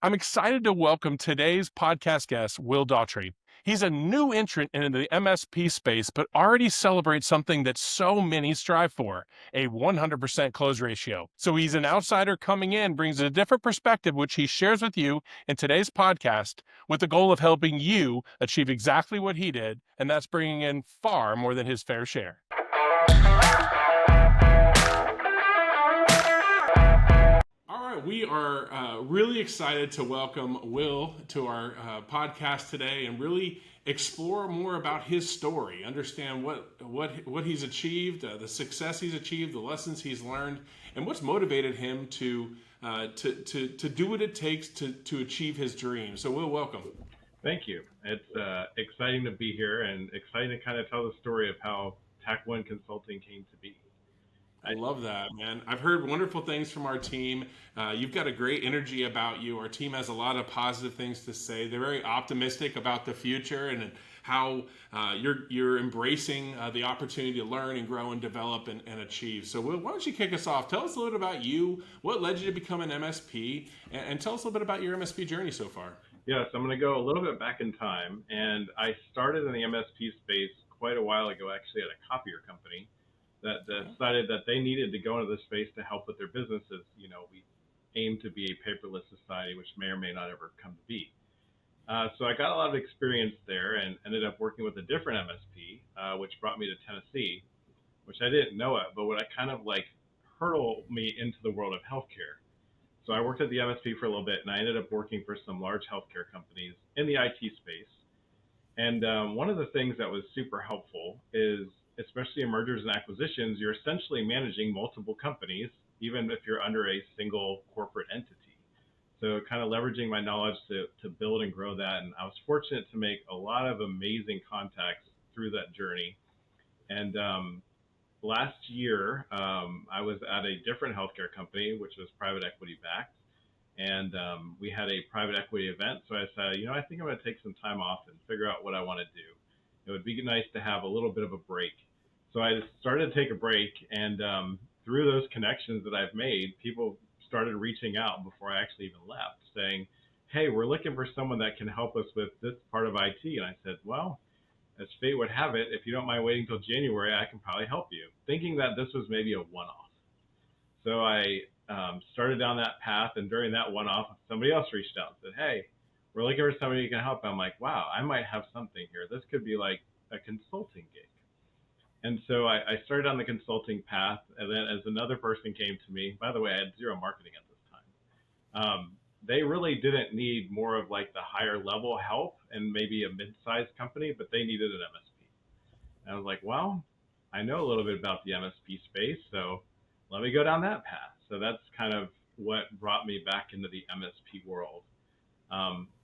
I'm excited to welcome today's podcast guest, Will Daughtrey. He's a new entrant into the MSP space, but already celebrates something that so many strive for, a 100% close ratio. So he's an outsider coming in, brings a different perspective, which he shares with you in today's podcast with the goal of helping you achieve exactly what he did, and that's bringing in far more than his fair share. All right, we are really excited to welcome Will to our podcast today and really explore more about his story, understand what he's achieved, the success he's achieved, the lessons he's learned, and what's motivated him to do what it takes to achieve his dream. So, Will, welcome. Thank you. It's exciting to be here and exciting to kind of tell the story of how TAC One Consulting came to be. I love that, man. I've heard wonderful things from our team. You've got a great energy about you. Our team has a lot of positive things to say. They're very optimistic about the future and how you're embracing the opportunity to learn and grow and develop and achieve. So, Will, why don't you kick us off? Tell us a little bit about you, what led you to become an MSP, and tell us a little bit about your MSP journey so far. Yes, I'm going to go a little bit back in time. And I started in the MSP space quite a while ago, actually, at a copier company that decided that they needed to go into this space to help with their businesses. You know, we aim to be a paperless society, which may or may not ever come to be. So I got a lot of experience there and ended up working with a different MSP, which brought me to Tennessee, which I didn't know it, but what I kind of like hurtled me into the world of healthcare. So I worked at the MSP for a little bit, and I ended up working for some large healthcare companies in the IT space. And one of the things that was super helpful is, especially in mergers and acquisitions, you're essentially managing multiple companies, even if you're under a single corporate entity. So kind of leveraging my knowledge to build and grow that. And I was fortunate to make a lot of amazing contacts through that journey. And last year, I was at a different healthcare company, which was private equity backed. And we had a private equity event. So I said, I think I'm going to take some time off and figure out what I want to do. It would be nice to have a little bit of a break. So I started to take a break, and through those connections that I've made, people started reaching out before I actually even left, saying, hey, we're looking for someone that can help us with this part of IT. And I said, well, as fate would have it, if you don't mind waiting till January, I can probably help you, thinking that this was maybe a one-off. So I started down that path, and during that one-off, somebody else reached out and said, hey, we're looking for somebody who can help. I'm like, wow, I might have something here. This could be like a consulting gig. And so I started on the consulting path, and then as another person came to me, by the way, I had zero marketing at this time. They really didn't need more of like the higher level help and maybe a mid-sized company, but they needed an MSP. And I was like, well, I know a little bit about the MSP space, so let me go down that path. So that's kind of what brought me back into the MSP world.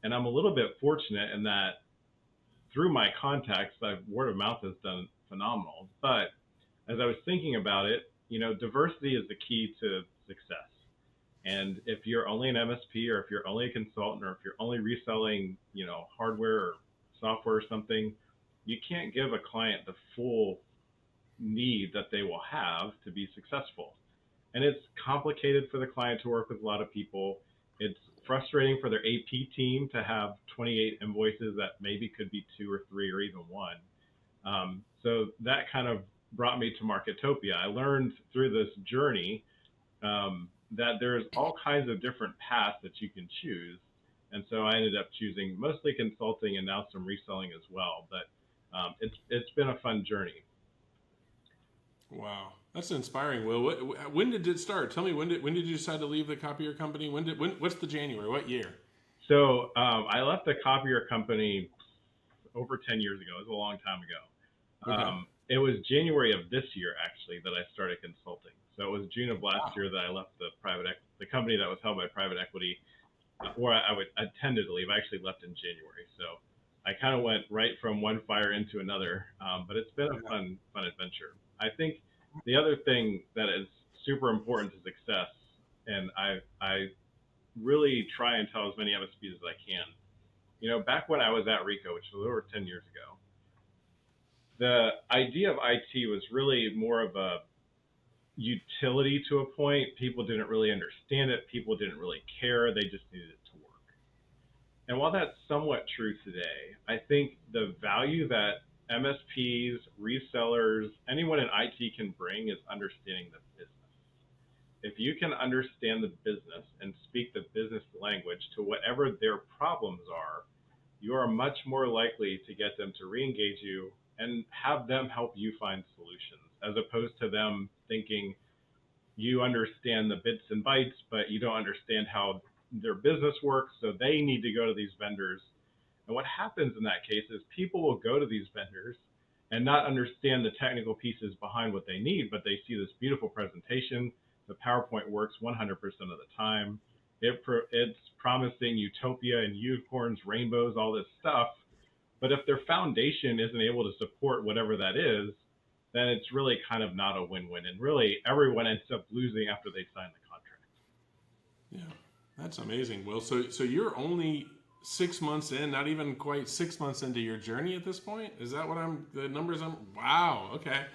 And I'm a little bit fortunate in that through my contacts, word of mouth has done phenomenal. But as I was thinking about it, diversity is the key to success. And if you're only an MSP, or if you're only a consultant, or if you're only reselling, hardware or software or something, you can't give a client the full need that they will have to be successful. And it's complicated for the client to work with a lot of people. It's frustrating for their AP team to have 28 invoices that maybe could be 2 or 3 or even 1. So that kind of brought me to Marketopia. I learned through this journey that there's all kinds of different paths that you can choose. And so I ended up choosing mostly consulting and now some reselling as well. But it's been a fun journey. Wow, that's inspiring, Will. When did it start? Tell me, when did you decide to leave the copier company? What's the January? What year? So I left the copier company over 10 years ago. It was a long time ago. Okay. It was January of this year, actually, that I started consulting. So it was June of last year that I left the company that was held by private equity, or I intended to leave. I actually left in January. So I kind of went right from one fire into another, but it's been a fun adventure. I think the other thing that is super important to success, and I really try and tell as many MSPs as I can, back when I was at Rico, which was over 10 years ago, the idea of IT was really more of a utility to a point. People didn't really understand it. People didn't really care. They just needed it to work. And while that's somewhat true today, I think the value that MSPs, resellers, anyone in IT can bring is understanding the business. If you can understand the business and speak the business language to whatever their problems are, you are much more likely to get them to re-engage you and have them help you find solutions, as opposed to them thinking you understand the bits and bytes, but you don't understand how their business works, so they need to go to these vendors. And what happens in that case is people will go to these vendors and not understand the technical pieces behind what they need, but they see this beautiful presentation. The PowerPoint works 100% of the time. It's promising utopia and unicorns, rainbows, all this stuff. But if their foundation isn't able to support whatever that is, then it's really kind of not a win-win. And really, everyone ends up losing after they sign the contract. Yeah, that's amazing, Will. So you're only 6 months in, not even quite 6 months into your journey at this point? Is that what the numbers wow, okay.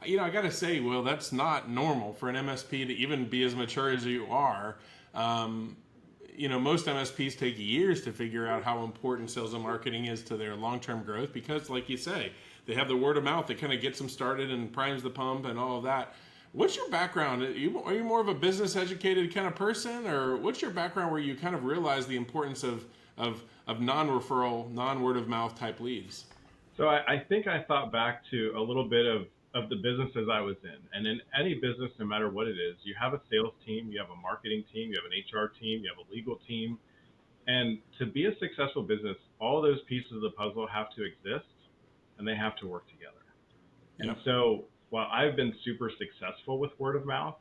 I got to say, Will, that's not normal for an MSP to even be as mature as you are. Most MSPs take years to figure out how important sales and marketing is to their long-term growth because, like you say, they have the word of mouth that kind of gets them started and primes the pump and all of that. What's your background? Are you more of a business educated kind of person, or what's your background where you kind of realize the importance of non-referral, non-word of mouth type leads? So I think I thought back to a little bit of the businesses I was in. And in any business, no matter what it is, you have a sales team, you have a marketing team, you have an HR team, you have a legal team. And to be a successful business, all those pieces of the puzzle have to exist and they have to work together. Yep. And so while I've been super successful with word of mouth,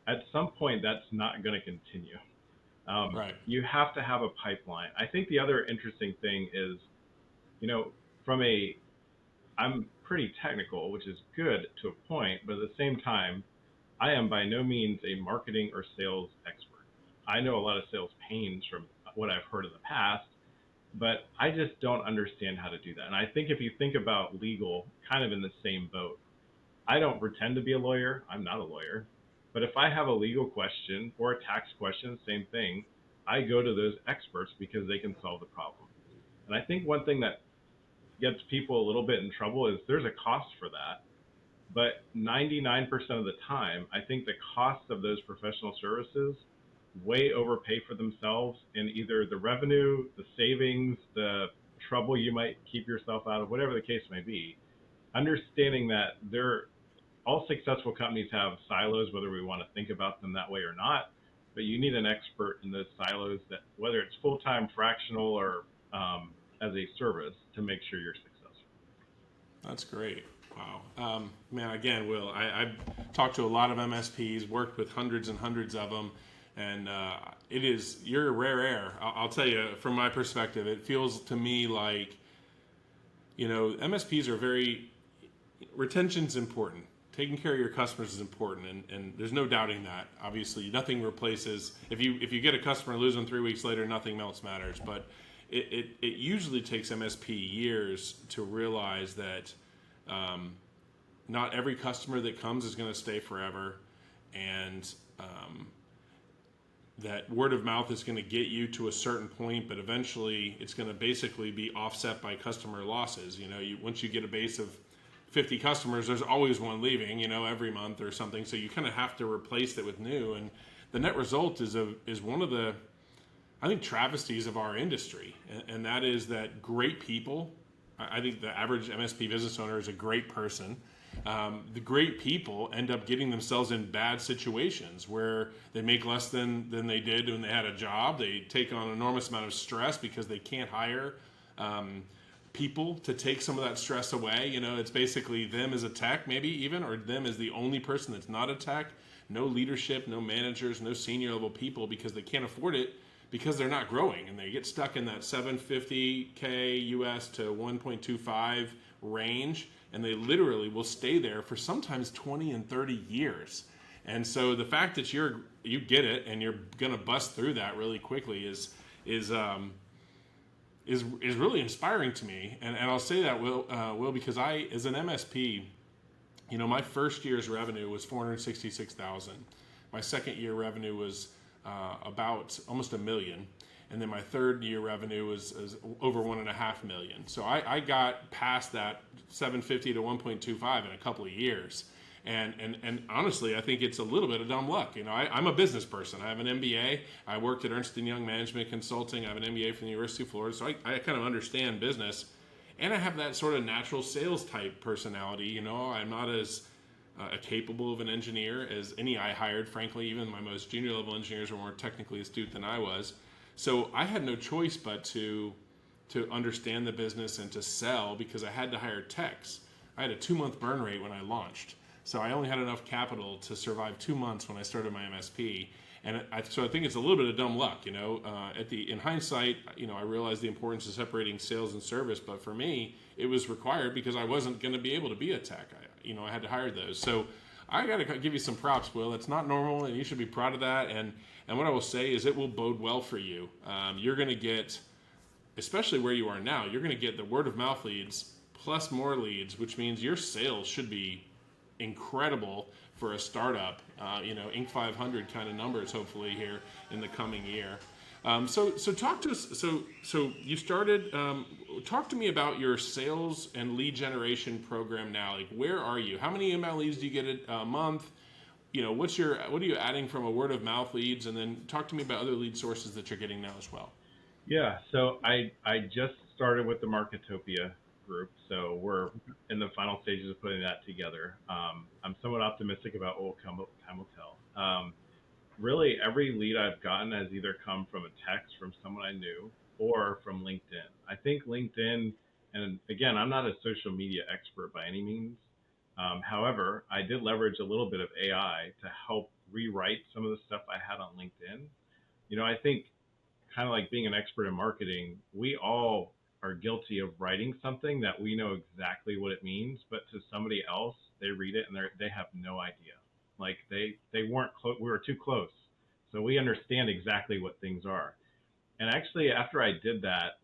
at some point that's not going to continue. Right. You have to have a pipeline. I think the other interesting thing is, I'm pretty technical, which is good to a point, but at the same time, I am by no means a marketing or sales expert. I know a lot of sales pains from what I've heard in the past, but I just don't understand how to do that. And I think if you think about legal, kind of in the same boat, I don't pretend to be a lawyer. I'm not a lawyer. But if I have a legal question or a tax question, same thing, I go to those experts because they can solve the problem. And I think one thing that gets people a little bit in trouble is there's a cost for that. But 99% of the time, I think the cost of those professional services way overpay for themselves in either the revenue, the savings, the trouble you might keep yourself out of, whatever the case may be. Understanding that all successful companies have silos, whether we want to think about them that way or not, but you need an expert in those silos, that whether it's full-time, fractional, or as a service, to make sure you're successful. That's great. Wow. Man, again, Will, I've talked to a lot of MSPs, worked with hundreds and hundreds of them, and you're a rare air. I'll tell you, from my perspective, it feels to me like, MSPs are retention's important. Taking care of your customers is important, and there's no doubting that. Obviously, nothing replaces, if you get a customer and lose them 3 weeks later, nothing else matters. But it usually takes MSP years to realize that not every customer that comes is going to stay forever, and that word of mouth is going to get you to a certain point, but eventually it's going to basically be offset by customer losses. Once you get a base of 50 customers, there's always one leaving, every month or something. So you kind of have to replace it with new. And the net result is one of the, I think, travesties of our industry. And that is that great people, I think the average MSP business owner is a great person. The great people end up getting themselves in bad situations where they make less than they did when they had a job. They take on an enormous amount of stress because they can't hire people to take some of that stress away. It's basically them as a tech, maybe even, or them as the only person that's not a tech. No leadership, no managers, no senior level people, because they can't afford it, because they're not growing, and they get stuck in that $750K US to 1.25 range, and they literally will stay there for sometimes 20 and 30 years. And so the fact that you get it and you're going to bust through that really quickly is really inspiring to me. And I'll say that, Will, because I, as an MSP, my first year's revenue was $466,000. My second year revenue was about almost $1 million. and then my third year revenue was over 1.5 million. So I got past that 750 to 1.25 in a couple of years. And honestly, I think it's a little bit of dumb luck. I'm a business person. I have an MBA. I worked at Ernst & Young Management Consulting. I have an MBA from the University of Florida. So I kind of understand business. And I have that sort of natural sales type personality. I'm not as capable of an engineer as any I hired. Frankly, even my most junior level engineers were more technically astute than I was. So I had no choice but to understand the business and to sell, because I had to hire techs. I had a 2-month burn rate when I launched. So I only had enough capital to survive 2 months when I started my MSP. And so I think it's a little bit of dumb luck, in hindsight, I realized the importance of separating sales and service, but for me, it was required because I wasn't going to be able to be a tech. I had to hire those. So I got to give you some props, Will. It's not normal, and you should be proud of that. And what I will say is it will bode well for you. You're going to get, especially where you are now, you're going to get the word of mouth leads plus more leads, which means your sales should be incredible for a startup, Inc. 500 kind of numbers, hopefully here in the coming year. So talk to us. So you started. Talk to me about your sales and lead generation program now. Like, where are you? How many email leads do you get a month? What are you adding from a word of mouth leads? And then talk to me about other lead sources that you're getting now as well. Yeah, so I just started with the Marketopia group, so we're in the final stages of putting that together. I'm somewhat optimistic about what will come. Time will tell. Really, every lead I've gotten has either come from a text from someone I knew or from LinkedIn. I think LinkedIn, and again, I'm not a social media expert by any means. However, I did leverage a little bit of AI to help rewrite some of the stuff I had on LinkedIn. I think, kind of like being an expert in marketing, we all are guilty of writing something that we know exactly what it means, but to somebody else, they read it and they have no idea. Like they weren't close. We were too close. So we understand exactly what things are. And actually, after I did that,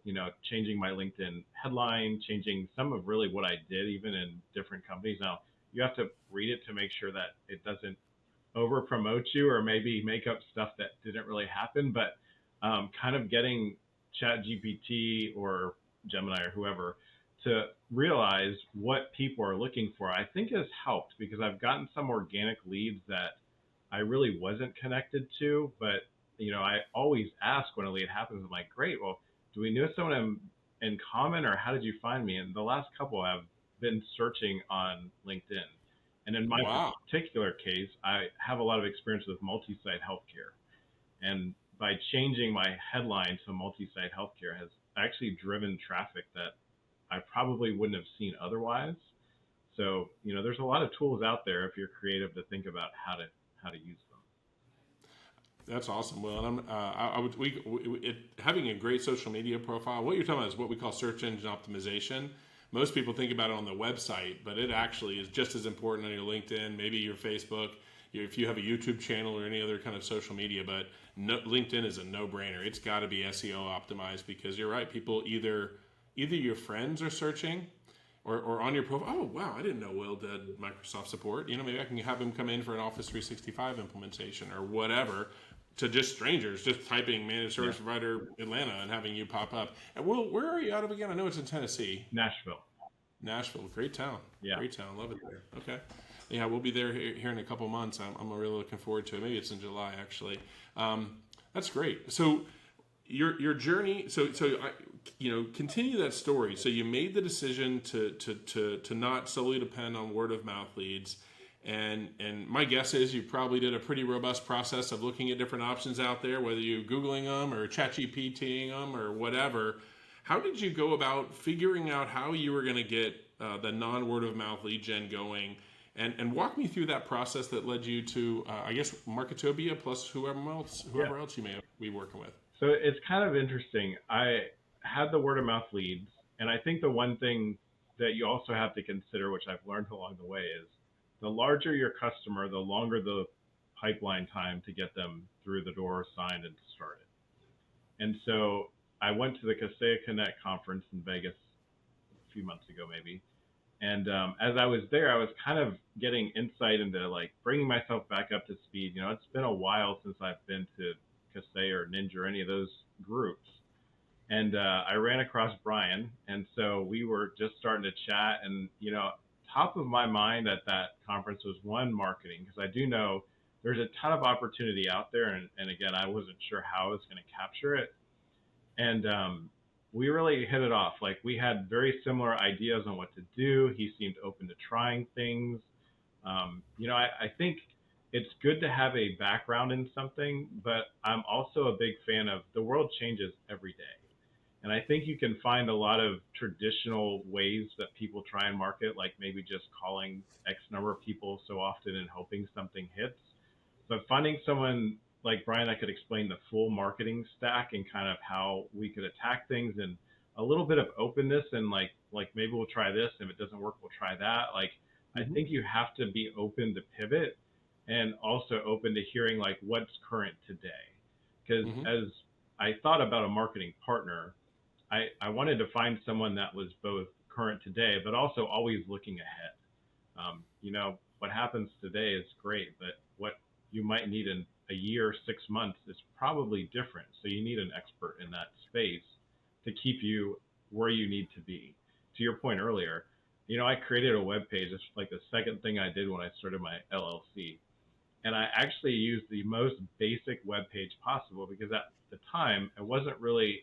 changing my LinkedIn headline, changing some of really what I did, even in different companies. Now, you have to read it to make sure that it doesn't over promote you or maybe make up stuff that didn't really happen. But kind of getting ChatGPT or Gemini or whoever to realize what people are looking for, I think has helped, because I've gotten some organic leads that I really wasn't connected to, but I always ask when a lead happens. I'm like, great, well, do we know someone in common, or how did you find me? And the last couple have been searching on LinkedIn. And in my particular case, I have a lot of experience with multi-site healthcare. And by changing my headline to multi-site healthcare has actually driven traffic that I probably wouldn't have seen otherwise. So, there's a lot of tools out there if you're creative to think about how to use them. That's awesome. Well, and having a great social media profile. What you're talking about is what we call search engine optimization. Most people think about it on the website, but it actually is just as important on your LinkedIn, maybe your Facebook, if you have a YouTube channel or any other kind of social media. But LinkedIn is a no-brainer. It's got to be SEO optimized, because you're right. People either your friends are searching, or on your profile. Oh, wow, I didn't know Will did Microsoft support. Maybe I can have him come in for an Office 365 implementation or whatever. To just strangers, just typing managed service provider Atlanta and having you pop up. And Will, where are you out of again? I know it's in Tennessee. Nashville, great town. Yeah, great town. Love it there. Okay, yeah, we'll be there here in a couple months. I'm really looking forward to it. Maybe it's in July actually. That's great. So your journey. So continue that story. So you made the decision to not solely depend on word of mouth leads. And my guess is you probably did a pretty robust process of looking at different options out there, whether you're Googling them or ChatGPTing them or whatever. How did you go about figuring out how you were going to get the non-word of mouth lead gen going? And walk me through that process that led you to, I guess, Marketopia plus whoever else you may be working with. So it's kind of interesting. I had the word of mouth leads, and I think the one thing that you also have to consider, which I've learned along the way, is the larger your customer, the longer the pipeline time to get them through the door, signed, and started. And so I went to the Kaseya Connect conference in Vegas a few months ago, maybe. And as I was there, I was kind of getting insight into like bringing myself back up to speed. It's been a while since I've been to Kaseya or Ninja or any of those groups. And I ran across Brian, and so we were just starting to chat. And top of my mind at that conference was one, marketing, because I do know there's a ton of opportunity out there, and again, I wasn't sure how I was going to capture it. And we really hit it off. Like, we had very similar ideas on what to do. He seemed open to trying things. I think it's good to have a background in something, but I'm also a big fan of the world changes every day. And I think you can find a lot of traditional ways that people try and market, like maybe just calling X number of people so often and hoping something hits. But finding someone like Brian that could explain the full marketing stack and kind of how we could attack things, and a little bit of openness, and like maybe we'll try this, and if it doesn't work, we'll try that. Like, I think you have to be open to pivot, and also open to hearing like what's current today. Because as I thought about a marketing partner, I wanted to find someone that was both current today, but also always looking ahead. What happens today is great, but what you might need in a year, 6 months is probably different. So you need an expert in that space to keep you where you need to be. To your point earlier, I created a web page. It's like the second thing I did when I started my LLC. And I actually used the most basic web page possible, because at the time it wasn't really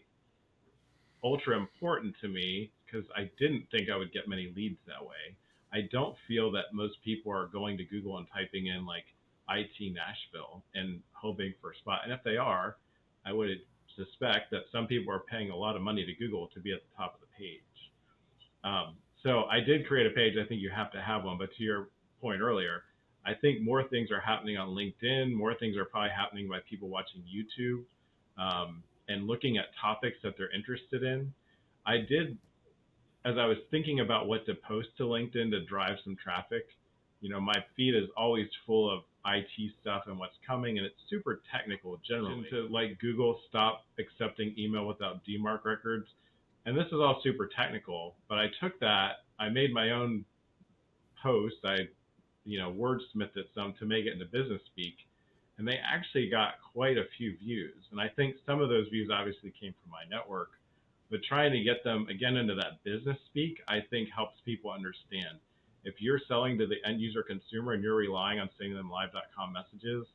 ultra important to me, because I didn't think I would get many leads that way. I don't feel that most people are going to Google and typing in like IT Nashville and hoping for a spot. And if they are, I would suspect that some people are paying a lot of money to Google to be at the top of the page. So I did create a page. I think you have to have one. But to your point earlier, I think more things are happening on LinkedIn. More things are probably happening by people watching YouTube, and looking at topics that they're interested in. I did, as I was thinking about what to post to LinkedIn to drive some traffic, my feed is always full of IT stuff and what's coming, and it's super technical generally. To like Google stop accepting email without DMARC records. And this is all super technical, but I took that, I made my own post, I wordsmithed it some to make it into business speak, and they actually got quite a few views. And I think some of those views obviously came from my network, but trying to get them again into that business speak, I think helps people understand. If you're selling to the end user consumer and you're relying on sending them live.com messages,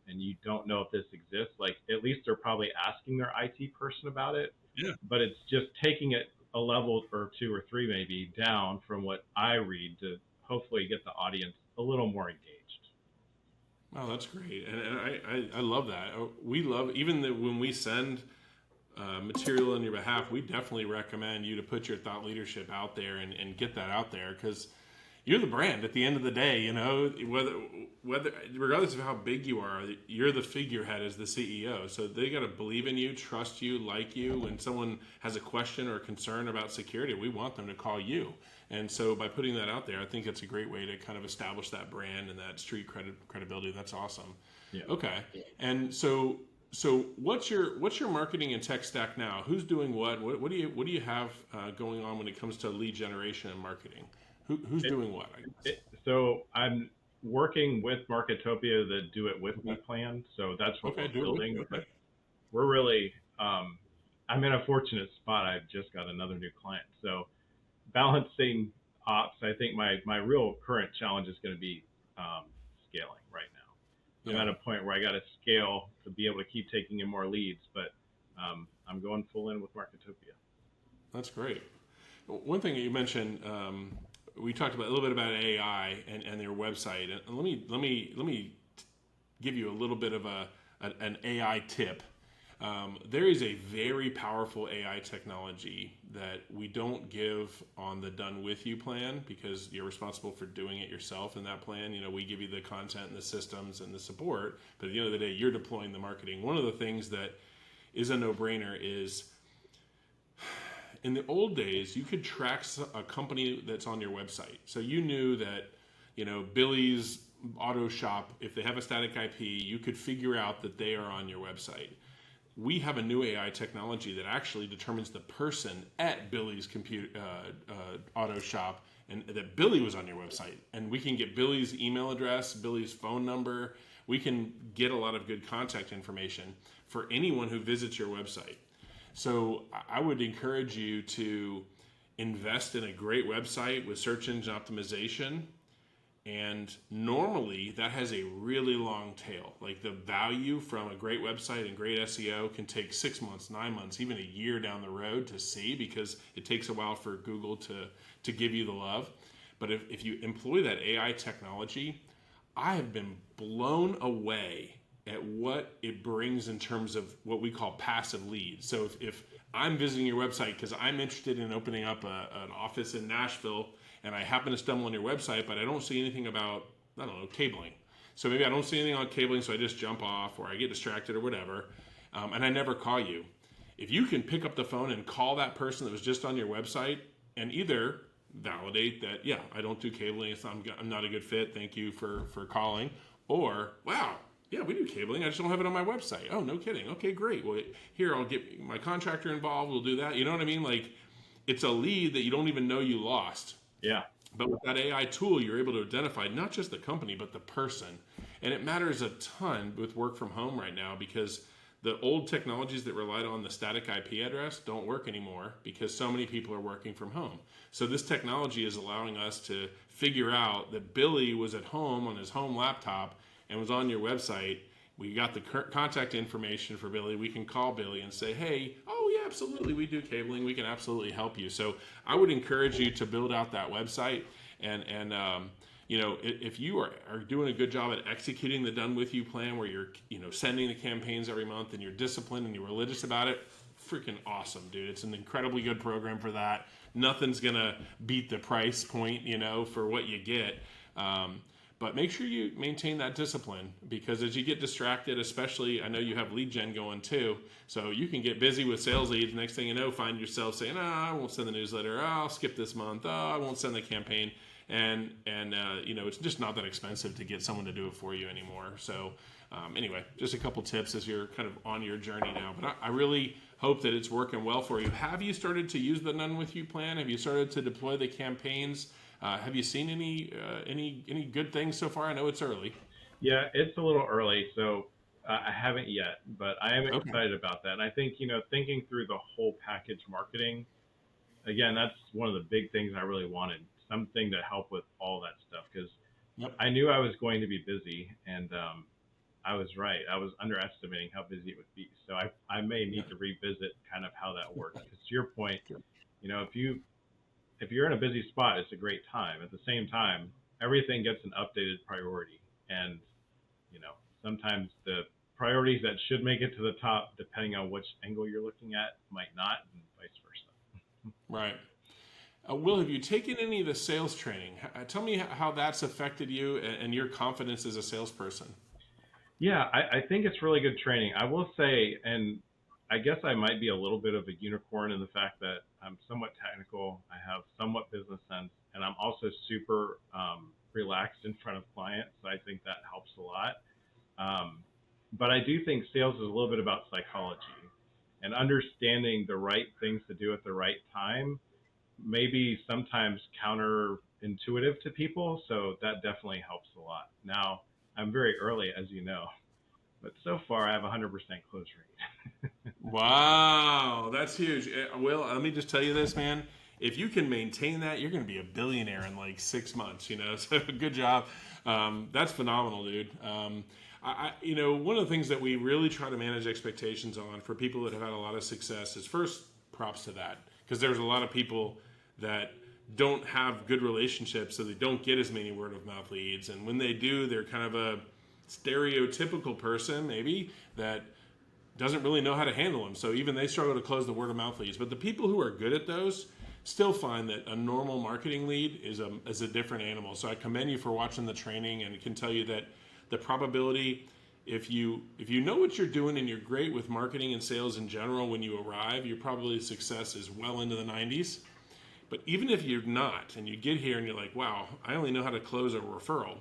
and you don't know if this exists, like, at least they're probably asking their IT person about it. Yeah. But it's just taking it a level or two or three maybe down from what I read to hopefully get the audience a little more engaged. Oh, that's great, and I love that. We love, even when we send material on your behalf, we definitely recommend you to put your thought leadership out there and get that out there, because you're the brand at the end of the day. Whether regardless of how big you are, you're the figurehead as the CEO. So they got to believe in you, trust you, like you. When someone has a question or a concern about security, we want them to call you. And so by putting that out there, I think it's a great way to kind of establish that brand and that street credibility. That's awesome. Yeah. Okay. And so what's your marketing and tech stack now? Who's doing what? What do you have going on when it comes to lead generation and marketing? Who's doing what? I guess. So I'm working with Marketopia, the Do It With Me plan. So that's what we're building. Okay. But we're really, I'm in a fortunate spot. I've just got another new client. So balancing ops, I think my real current challenge is going to be scaling right now. I'm at a point where I got to scale to be able to keep taking in more leads, but I'm going full in with Marketopia. That's great. One thing that you mentioned, we talked about a little bit about AI and their website, and let me give you a little bit of an AI tip. There is a very powerful AI technology that we don't give on the Done With You plan, because you're responsible for doing it yourself in that plan. We give you the content and the systems and the support, but at the end of the day, you're deploying the marketing. One of the things that is a no-brainer is, in the old days, you could track a company that's on your website. So you knew that, Billy's Auto Shop, if they have a static IP, you could figure out that they are on your website. We have a new AI technology that actually determines the person at Billy's auto shop, and that Billy was on your website. And we can get Billy's email address, Billy's phone number. we can get a lot of good contact information for anyone who visits your website. So I would encourage you to invest in a great website with search engine optimization. And normally that has a really long tail. Like the value from a great website and great SEO can take 6 months, 9 months, even a year down the road to see, because it takes a while for Google to give you the love. But if you employ that AI technology, I have been blown away at what it brings in terms of what we call passive leads. So if I'm visiting your website because I'm interested in opening up an office in Nashville, and I happen to stumble on your website, but I don't see anything about, I don't know, cabling. So maybe I don't see anything on cabling, so I just jump off or I get distracted or whatever, and I never call you. If you can pick up the phone and call that person that was just on your website and either validate that, yeah, I don't do cabling, I'm not a good fit, thank you for calling, or, wow, yeah, we do cabling, I just don't have it on my website. Oh, no kidding. Okay, great. Well, here, I'll get my contractor involved, we'll do that. You know what I mean? Like, it's a lead that you don't even know you lost. Yeah. But with that AI tool, you're able to identify not just the company, but the person. And it matters a ton with work from home right now, because the old technologies that relied on the static IP address don't work anymore because so many people are working from home. So this technology is allowing us to figure out that Billy was at home on his home laptop and was on your website. We got the contact information for Billy. We can call Billy and say, hey, oh yeah, absolutely, we do cabling. We can absolutely help you. So I would encourage you to build out that website. And you know, if you are doing a good job at executing the done with you plan, where you're, you know, sending the campaigns every month and you're disciplined and you're religious about it, freaking awesome, dude. It's an incredibly good program for that. Nothing's going to beat the price point, you know, for what you get. But make sure you maintain that discipline, because as you get distracted, especially, I know you have lead gen going too, so you can get busy with sales leads. Next thing you know, find yourself saying, I won't send the newsletter. I'll skip this month. I won't send the campaign. And you know, it's just not that expensive to get someone to do it for you anymore. So anyway, just a couple tips as you're kind of on your journey now. But I really hope that it's working well for you. Have you started to use the None With You plan? Have you started to deploy the campaigns? Have you seen any good things so far? I know it's early. Yeah, it's a little early, so I haven't yet, but I am Okay. excited about that. And I think, you know, thinking through the whole package marketing, again, that's one of the big things I really wanted, something to help with all that stuff, because Yep. I knew I was going to be busy, and I was right. I was underestimating how busy it would be. So I may need to revisit kind of how that works. Because to your point, Sure. you know, if you're in a busy spot, it's a great time. At the same time, everything gets an updated priority, and you know, sometimes the priorities that should make it to the top, depending on which angle you're looking at, might not, and vice versa. Right. Will, have you taken any of the sales training? Tell me how that's affected you and your confidence as a salesperson. Yeah, I think it's really good training. I will say, and I guess I might be a little bit of a unicorn in the fact that I'm somewhat technical. I have somewhat business sense, and I'm also super relaxed in front of clients. So I think that helps a lot. But I do think sales is a little bit about psychology and understanding the right things to do at the right time, maybe sometimes counterintuitive to people. So that definitely helps a lot. Now, I'm very early, as you know, but so far I have 100% close rate. Wow, that's huge. Will, let me just tell you this, man. If you can maintain that, you're going to be a billionaire in like 6 months, you know? So good job. That's phenomenal, dude. You know, one of the things that we really try to manage expectations on for people that have had a lot of success is, first, props to that. Because there's a lot of people that don't have good relationships, so they don't get as many word of mouth leads. And when they do, they're kind of a stereotypical person, maybe, that doesn't really know how to handle them. So even they struggle to close the word of mouth leads. But the people who are good at those still find that a normal marketing lead is a different animal. So I commend you for watching the training, and can tell you that the probability, if you know what you're doing and you're great with marketing and sales in general, when you arrive, your probability of success is well into the 90s. But even if you're not, and you get here and you're like, wow, I only know how to close a referral,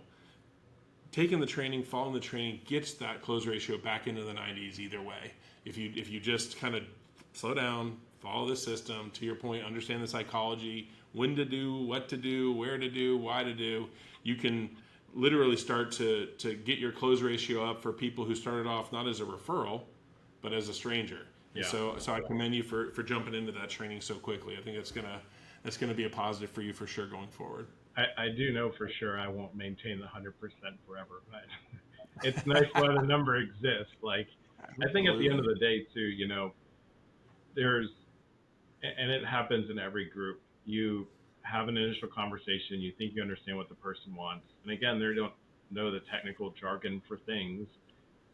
taking the training, following the training gets that close ratio back into the 90s either way. If you just kind of slow down, follow the system, to your point, understand the psychology, when to do, what to do, where to do, why to do, you can literally start to get your close ratio up for people who started off not as a referral, but as a stranger. And Yeah. so I commend you for jumping into that training so quickly. I think that's gonna be a positive for you for sure going forward. I do know for sure I won't maintain the 100% forever, but it's nice while the number exists. Like, I think at the end of Absolutely. the day, too, there's, and it happens in every group. You have an initial conversation, you think you understand what the person wants, and again, they don't know the technical jargon for things.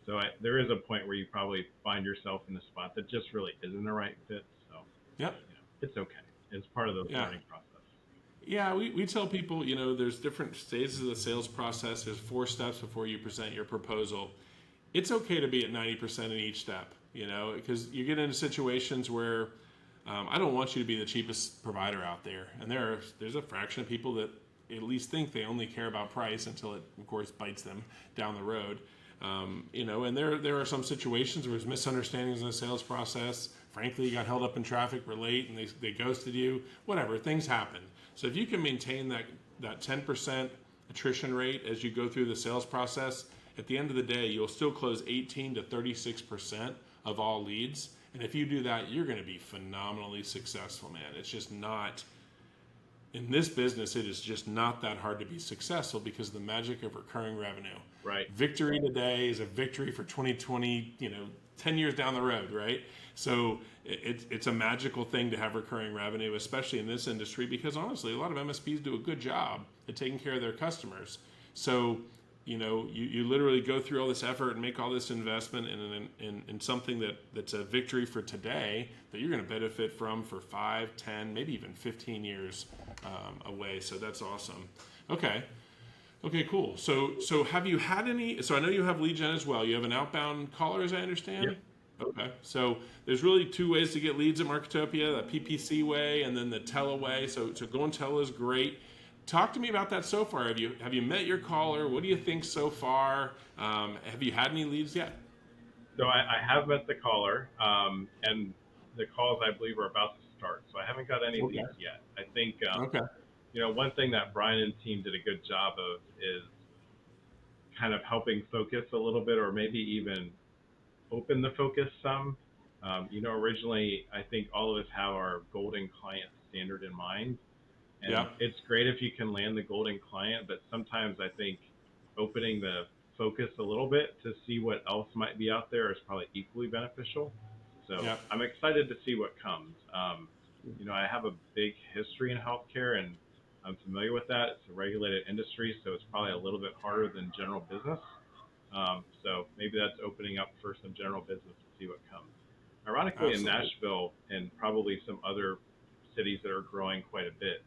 So there is a point where you probably find yourself in a spot that just really isn't the right fit. So, Yep. it's okay. It's part of the Yeah. learning process. Yeah, we tell people, there's different stages of the sales process. There's 4 steps before you present your proposal. It's okay to be at 90% in each step, because you get into situations where I don't want you to be the cheapest provider out there. And there's a fraction of people that at least think they only care about price until it, of course, bites them down the road. And there are some situations where there's misunderstandings in the sales process. Frankly, you got held up in traffic, were late, and they ghosted you. Whatever, things happen. So if you can maintain that 10% attrition rate as you go through the sales process, at the end of the day, you'll still close 18 to 36% of all leads. And if you do that, you're going to be phenomenally successful, man. It's just not, in this business, it is just not that hard to be successful because of the magic of recurring revenue. Right. Victory today is a victory for 2020, 10 years down the road, right? So it's a magical thing to have recurring revenue, especially in this industry, because honestly, a lot of MSPs do a good job at taking care of their customers. So, you literally go through all this effort and make all this investment in something that's a victory for today that you're going to benefit from for 5, 10, maybe even 15 years away. So that's awesome. Okay, cool. So have you had any? So I know you have lead gen as well. You have an outbound caller, as I understand. Yep. Okay. So there's really 2 ways to get leads at Marketopia: the PPC way and then the tele way. So go and tele is great. Talk to me about that so far. Have you met your caller? What do you think so far? Have you had any leads yet? So I have met the caller, and the calls I believe are about to start. So I haven't got any Okay. leads yet. I think Okay. one thing that Brian and team did a good job of is kind of helping focus a little bit, or maybe even open the focus some. Originally, I think all of us have our golden client standard in mind, and Yeah. it's great if you can land the golden client, but sometimes I think opening the focus a little bit to see what else might be out there is probably equally beneficial. So Yeah. I'm excited to see what comes. I have a big history in healthcare, and I'm familiar with that. It's a regulated industry, so it's probably a little bit harder than general business. So maybe that's opening up for some general business to see what comes. Ironically, in Absolutely. Nashville and probably some other cities that are growing quite a bit,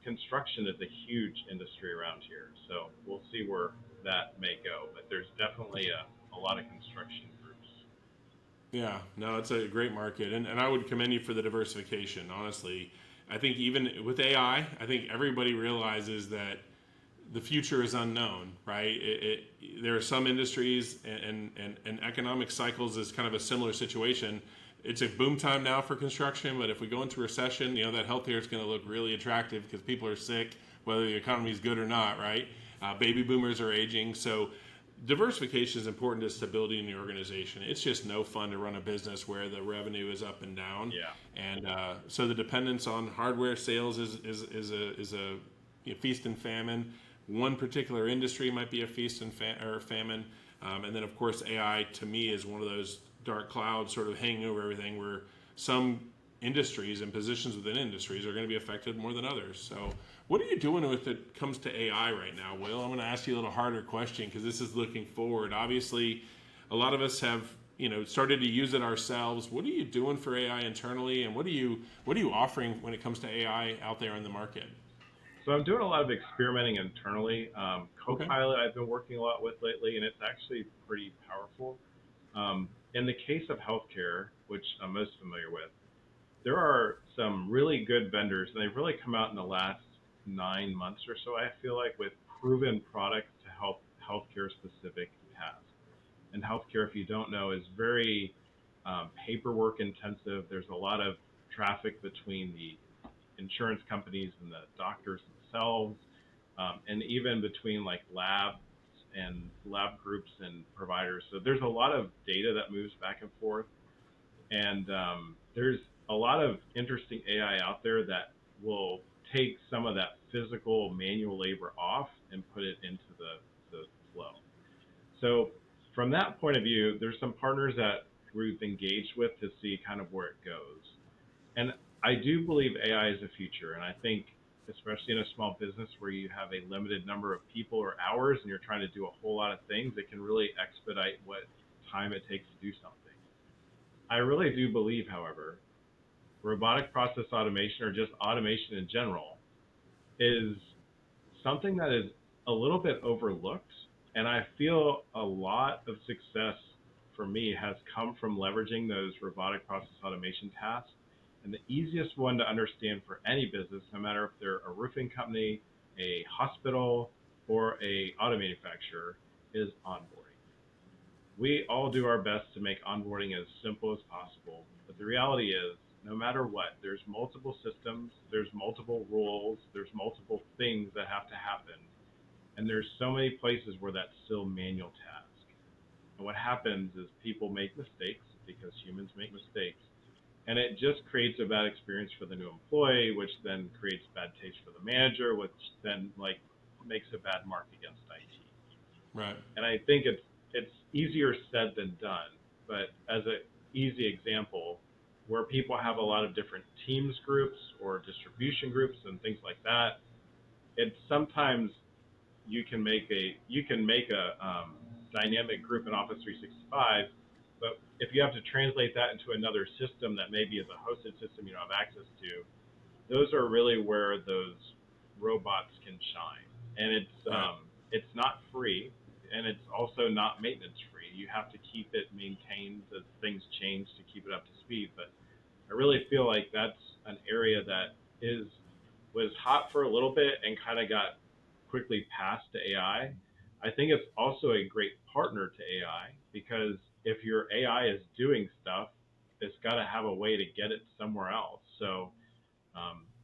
construction is a huge industry around here. So we'll see where that may go. But there's definitely a lot of construction groups. Yeah, no, it's a great market, and I would commend you for the diversification. Honestly, I think even with AI, I think everybody realizes that the future is unknown, right? There are some industries and economic cycles is kind of a similar situation. It's a boom time now for construction, but if we go into recession, that healthcare is going to look really attractive because people are sick, whether the economy is good or not, right? Baby boomers are aging, so diversification is important to stability in the organization. It's just no fun to run a business where the revenue is up and down. Yeah. And so the dependence on hardware sales is a feast and famine. One particular industry might be a feast and famine. And then, of course, AI to me is one of those dark clouds sort of hanging over everything where some industries and positions within industries are going to be affected more than others. So what are you doing when it comes to AI right now, Will? I'm going to ask you a little harder question because this is looking forward. Obviously, a lot of us have started to use it ourselves. What are you doing for AI internally, and what are you offering when it comes to AI out there in the market? So I'm doing a lot of experimenting internally. Okay. Copilot I've been working a lot with lately, and it's actually pretty powerful. In the case of healthcare, which I'm most familiar with, there are some really good vendors, and they've really come out in the last 9 months or so, I feel like, with proven products to help healthcare specific tasks. And healthcare, if you don't know, is very paperwork intensive. There's a lot of traffic between the insurance companies and the doctors themselves. and even between like labs and lab groups and providers. So there's a lot of data that moves back and forth, and there's a lot of interesting AI out there that will take some of that physical manual labor off and put it into the flow. So from that point of view, there's some partners that we've engaged with to see kind of where it goes. And I do believe AI is the future. And I think, especially in a small business where you have a limited number of people or hours and you're trying to do a whole lot of things, it can really expedite what time it takes to do something. I really do believe, however, robotic process automation or just automation in general is something that is a little bit overlooked. And I feel a lot of success for me has come from leveraging those robotic process automation tasks. And the easiest one to understand for any business, no matter if they're a roofing company, a hospital, or a auto manufacturer, is onboarding. We all do our best to make onboarding as simple as possible, but the reality is, no matter what, there's multiple systems, there's multiple rules, there's multiple things that have to happen, and there's so many places where that's still manual task. And what happens is people make mistakes because humans make mistakes, and it just creates a bad experience for the new employee, which then creates bad taste for the manager, which then like makes a bad mark against IT. Right. And I think it's easier said than done. But as an easy example, where people have a lot of different teams groups or distribution groups and things like that, it's sometimes you can make a dynamic group in Office 365, but if you have to translate that into another system that maybe is a hosted system you don't have access to, those are really where those robots can shine. And Right. it's not free, and it's also not maintenance free. You have to keep it maintained as things change to keep it up to speed. But I really feel like that's an area that is was hot for a little bit and kind of got quickly passed to AI. I think it's also a great partner to AI because if your AI is doing stuff, it's got to have a way to get it somewhere else. So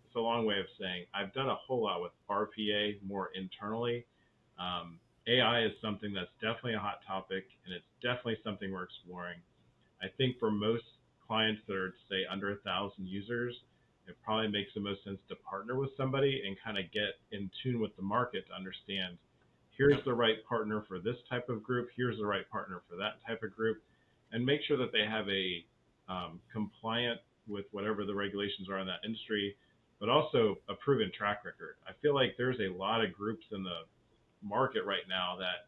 it's a long way of saying I've done a whole lot with RPA more internally. AI is something that's definitely a hot topic, and it's definitely something we're exploring. I think for most clients that are, say, under 1,000 users, it probably makes the most sense to partner with somebody and kind of get in tune with the market to understand here's Yep. the right partner for this type of group, here's the right partner for that type of group, and make sure that they have a compliant with whatever the regulations are in that industry, but also a proven track record. I feel like there's a lot of groups in the market right now that,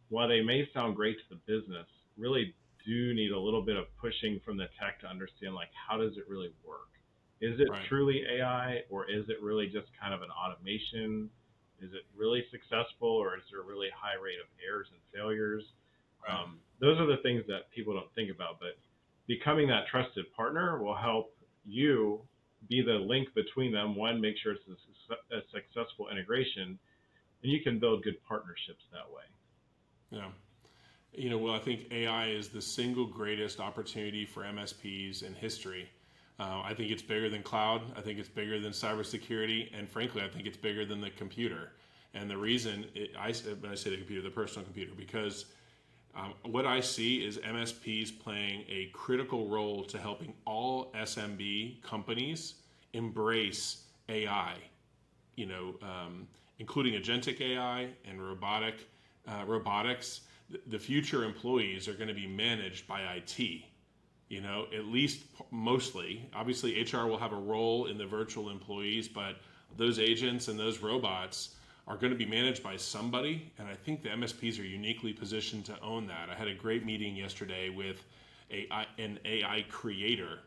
while they may sound great to the business, really do need a little bit of pushing from the tech to understand like how does it really work? Is it Right. truly AI or is it really just kind of an automation? Is it really successful or is there a really high rate of errors and failures? Right. Those are the things that people don't think about, but becoming that trusted partner will help you be the link between them. One, make sure it's a successful integration, and you can build good partnerships that way. Yeah. Well, I think AI is the single greatest opportunity for MSPs in history. I think it's bigger than cloud. I think it's bigger than cybersecurity, and frankly, I think it's bigger than the computer. And the reason when I say the computer, the personal computer, because what I see is MSPs playing a critical role to helping all SMB companies embrace AI. You know, including agentic AI and robotics. The future employees are going to be managed by IT. At least mostly. Obviously, HR will have a role in the virtual employees, but those agents and those robots are going to be managed by somebody. And I think the MSPs are uniquely positioned to own that. I had a great meeting yesterday with an AI creator,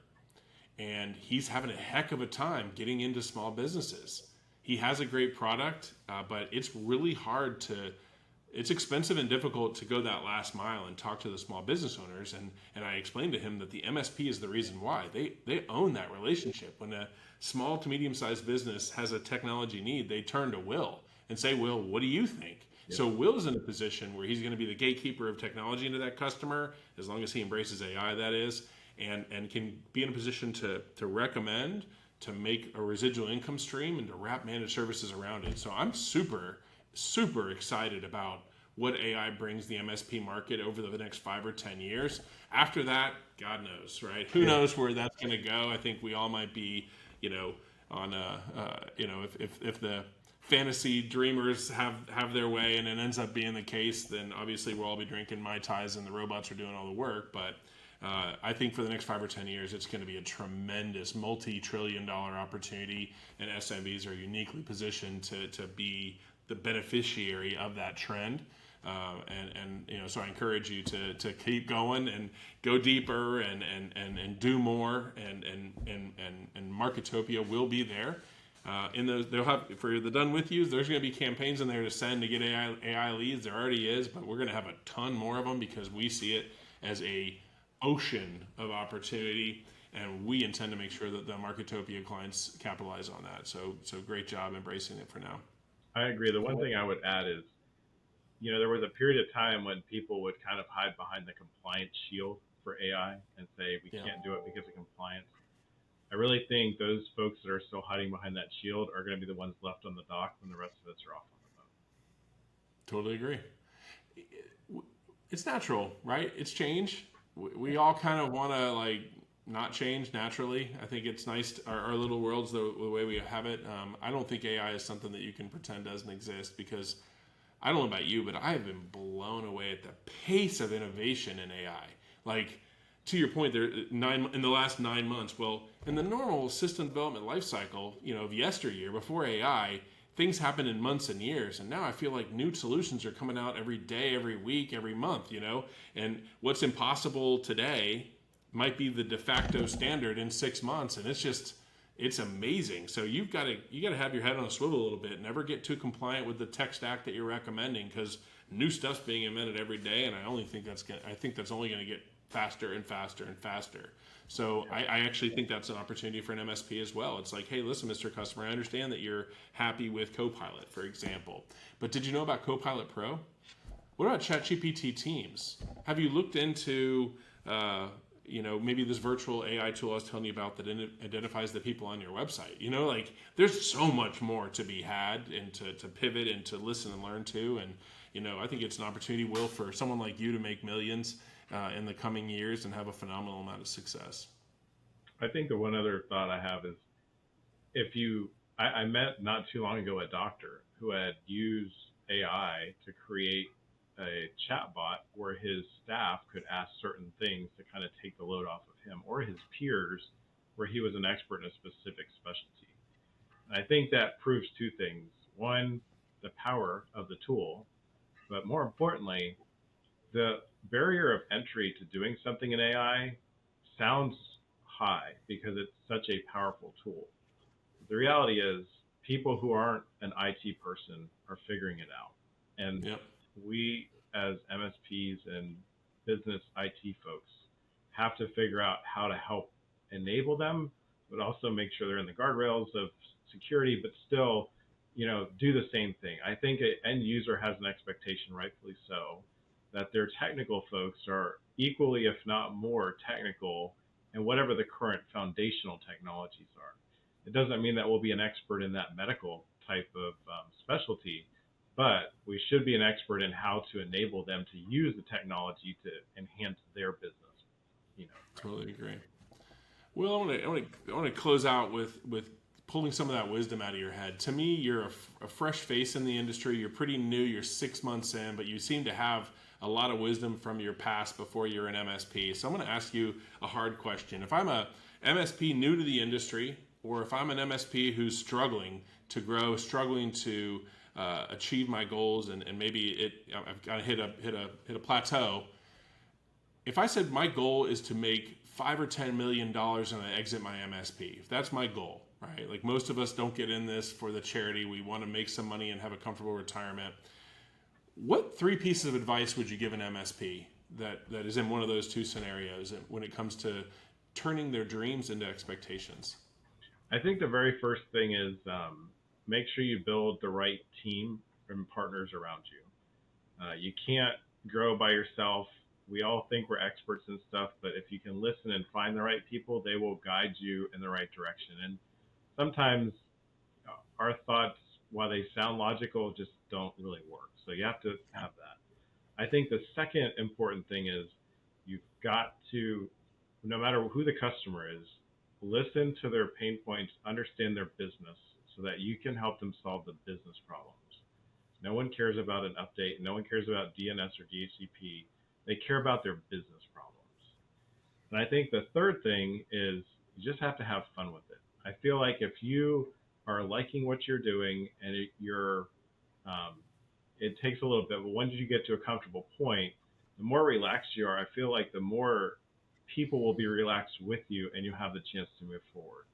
and he's having a heck of a time getting into small businesses. He has a great product, but it's really hard it's expensive and difficult to go that last mile and talk to the small business owners. And I explained to him that the MSP is the reason why. They own that relationship. When a small to medium-sized business has a technology need, they turn to Will and say, Will, what do you think? Yeah. So Will's in a position where he's going to be the gatekeeper of technology into that customer, as long as he embraces AI, that is, and can be in a position to recommend, to make a residual income stream and to wrap managed services around it. So I'm super, super excited about what AI brings the MSP market over the next 5 or 10 years. After that, God knows, right? Who knows where that's going to go? I think we all might be, on if the fantasy dreamers have their way and it ends up being the case, then obviously we'll all be drinking Mai Tais and the robots are doing all the work. But I think for the next 5 or 10 years, it's going to be a tremendous multi-trillion-dollar opportunity, and SMBs are uniquely positioned to be the beneficiary of that trend. So I encourage you to keep going and go deeper and do more. And Marketopia will be there. They'll have, for the done with yous, there's going to be campaigns in there to send to get AI leads. There already is, but we're going to have a ton more of them because we see it as a ocean of opportunity, and we intend to make sure that the Marketopia clients capitalize on that. So great job embracing it for now. I agree. The one thing I would add is, there was a period of time when people would kind of hide behind the compliance shield for AI and say we can't do it because of compliance. I really think those folks that are still hiding behind that shield are going to be the ones left on the dock when the rest of us are off on the boat. Totally agree. It's natural, right? It's change. We all kind of want to not change naturally. I think it's nice, our little worlds, the way we have it. I don't think AI is something that you can pretend doesn't exist, because I don't know about you, but I have been blown away at the pace of innovation in AI. To your point, in the last 9 months, well, in the normal system development lifecycle, of yesteryear, before AI, things happen in months and years. And now I feel like new solutions are coming out every day, every week, every month, and what's impossible today might be the de facto standard in 6 months. And it's amazing. So you got to have your head on a swivel a little bit. Never get too compliant with the tech stack that you're recommending, because new stuff's being invented every day. And I think that's only going to get faster and faster and faster. So I actually think that's an opportunity for an MSP as well. It's like, hey, listen, Mr. Customer, I understand that you're happy with Copilot, for example, but did you know about Copilot Pro? What about ChatGPT Teams? Have you looked into, maybe this virtual AI tool I was telling you about that identifies the people on your website? There's so much more to be had and to pivot and to listen and learn to. And, I think it's an opportunity, Will, for someone like you to make millions in the coming years and have a phenomenal amount of success. I think the one other thought I have is, I met not too long ago a doctor who had used AI to create a chatbot where his staff could ask certain things to kind of take the load off of him, or his peers, where he was an expert in a specific specialty. And I think that proves two things. One, the power of the tool, but more importantly, the barrier of entry to doing something in AI sounds high because it's such a powerful tool. The reality is, people who aren't an IT person are figuring it out. And we, as MSPs and business IT folks, have to figure out how to help enable them, but also make sure they're in the guardrails of security, but still, do the same thing. I think an end user has an expectation, rightfully so, that their technical folks are equally, if not more, technical in whatever the current foundational technologies are. It doesn't mean that we'll be an expert in that medical type of specialty, but we should be an expert in how to enable them to use the technology to enhance their business. Totally agree. Well, I want to close out with pulling some of that wisdom out of your head. To me, you're a fresh face in the industry. You're pretty new. You're 6 months in, but you seem to have a lot of wisdom from your past before you're an MSP. So I'm going to ask you a hard question. If I'm a MSP new to the industry, or if I'm an MSP who's struggling to grow, struggling to achieve my goals, and maybe I've got to hit a plateau. If I said my goal is to make $5 or $10 million and I exit my MSP, if that's my goal, right? Like, most of us don't get in this for the charity. We want to make some money and have a comfortable retirement. What 3 pieces of advice would you give an MSP that is in one of those two scenarios when it comes to turning their dreams into expectations? I think the very first thing is make sure you build the right team and partners around you. You can't grow by yourself. We all think we're experts in stuff, but if you can listen and find the right people, they will guide you in the right direction. And sometimes our thoughts, while they sound logical, just don't really work. So you have to have that. I think the second important thing is you've got to, no matter who the customer is, listen to their pain points, understand their business so that you can help them solve the business problems. No one cares about an update. No one cares about DNS or DHCP. They care about their business problems. And I think the third thing is you just have to have fun with it. I feel like if you are liking what you're doing and um, it takes a little bit, but once you get to a comfortable point, the more relaxed you are, I feel like the more people will be relaxed with you and you have the chance to move forward.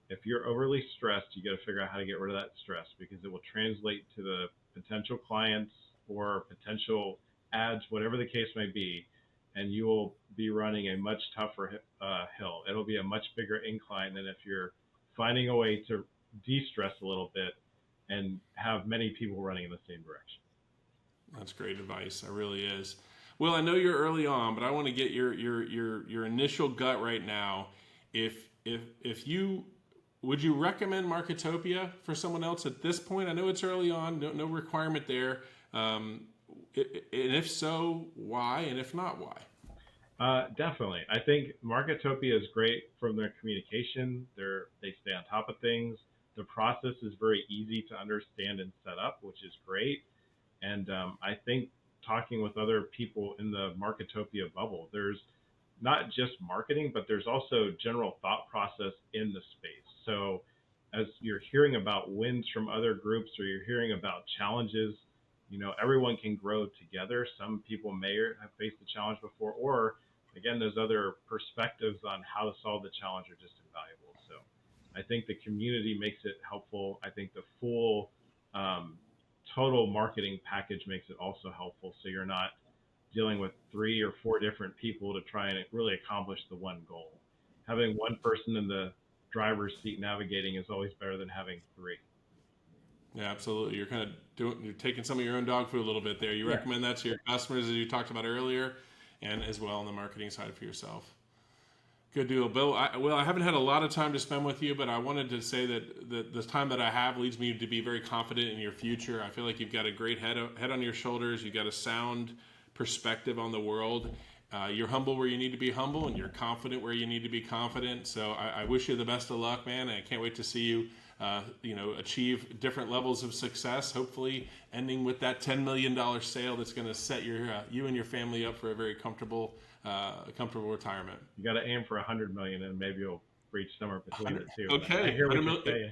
If you're overly stressed, you got to figure out how to get rid of that stress because it will translate to the potential clients or potential ads, whatever the case may be, and you will be running a much tougher hill. It'll be a much bigger incline than if you're finding a way to de-stress a little bit and have many people running in the same direction. That's great advice. It really is. Well, I know you're early on, but I want to get your initial gut right now. If you would you recommend Marketopia for someone else at this point? I know it's early on, no requirement there. And if so, why? And if not, why? Definitely. I think Marketopia is great from their communication. They stay on top of things. The process is very easy to understand and set up, which is great. And I think talking with other people in the Marketopia bubble, there's not just marketing, but there's also general thought process in the space. So as you're hearing about wins from other groups or you're hearing about challenges, everyone can grow together. Some people may have faced the challenge before, or again, there's other perspectives on how to solve the challenge are just invaluable. So I think the community makes it helpful. I think the full total marketing package makes it also helpful. So you're not dealing with 3 or 4 different people to try and really accomplish the one goal. Having one person in the driver's seat navigating is always better than having 3. Yeah, absolutely. You're taking some of your own dog food a little bit there. You recommend that to your customers, as you talked about earlier, and as well on the marketing side for yourself. Good deal, Bill. I haven't had a lot of time to spend with you, but I wanted to say that the time that I have leads me to be very confident in your future. I feel like you've got a great head on your shoulders. You've got a sound perspective on the world. You're humble where you need to be humble, and you're confident where you need to be confident. So I wish you the best of luck, man. I can't wait to see you, achieve different levels of success. Hopefully, ending with that $10 million sale that's going to set you and your family up for a very comfortable retirement. You got to aim for 100 million, and maybe you'll reach somewhere between the two. Okay, I hear what you're saying.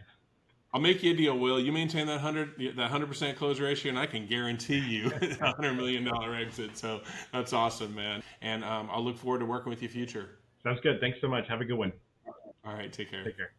I'll make you a deal, Will. You maintain that 100% close ratio, and I can guarantee you a $100 million exit. So that's awesome, man. And I'll look forward to working with you future. Sounds good. Thanks so much. Have a good one. All right, take care. Take care.